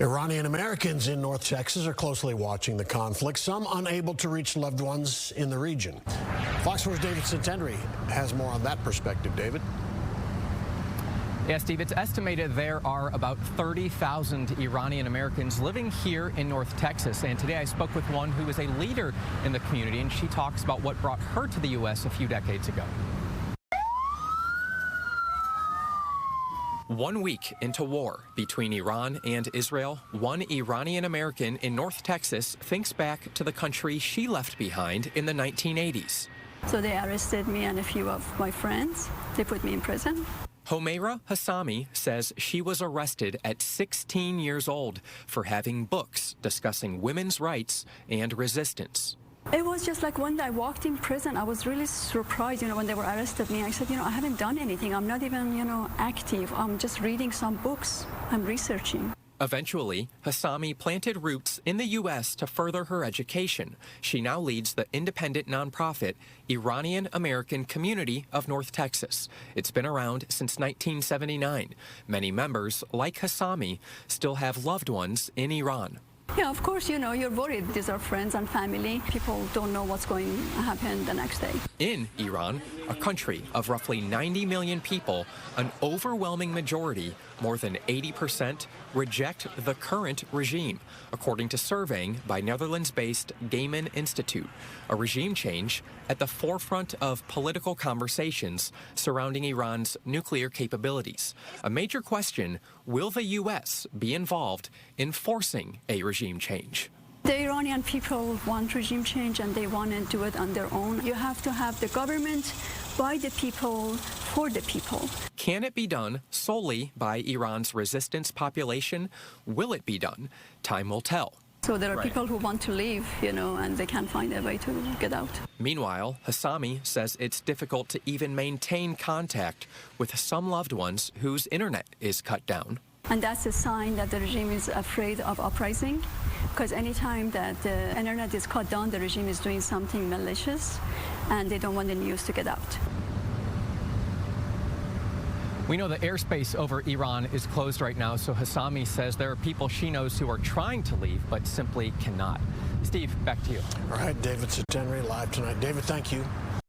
Iranian-Americans in North Texas are closely watching the conflict, some unable to reach loved ones in the region. Fox 4's David Centenary has more on that perspective. David? Yes, Steve, it's estimated there are about 30,000 Iranian-Americans living here in North Texas. And today I spoke with one who is a leader in the community, and she talks about what brought her to the U.S. a few decades ago. 1 week into war between Iran and Israel, one Iranian-American in North Texas thinks back to the country she left behind in the 1980s. So they arrested me and a few of my friends. They put me in prison. Homaira Hassami says she was arrested at 16 years old for having books discussing women's rights and resistance. It was just like when I walked in prison, I was really surprised, when they were arrested me. I said, I haven't done anything. I'm not even, active. I'm just reading some books. I'm researching. Eventually, Hassami planted roots in the U.S. to further her education. She now leads the independent nonprofit Iranian-American Community of North Texas. It's been around since 1979. Many members, like Hassami, still have loved ones in Iran. Yeah, of course, you're worried. These are friends and family. People don't know what's going to happen the next day. In Iran, a country of roughly 90 million people, an overwhelming majority, more than 80%, reject the current regime, according to surveying by Netherlands-based Gaiman Institute. A regime change at the forefront of political conversations surrounding Iran's nuclear capabilities. A major question, will the U.S. be involved in forcing a regime change? The Iranian people want regime change and they want to do it on their own. You have to have the government by the people, for the people. Can it be done solely by Iran's resistance population? Will it be done? Time will tell. So there are people who want to leave, and they can't find a way to get out. Meanwhile, Hassami says it's difficult to even maintain contact with some loved ones whose internet is cut down. And that's a sign that the regime is afraid of uprising, because anytime that the internet is cut down, the regime is doing something malicious, and they don't want the news to get out. We know the airspace over Iran is closed right now, so Hassami says there are people she knows who are trying to leave but simply cannot. Steve, back to you. All right, David Centenary live tonight. David, thank you.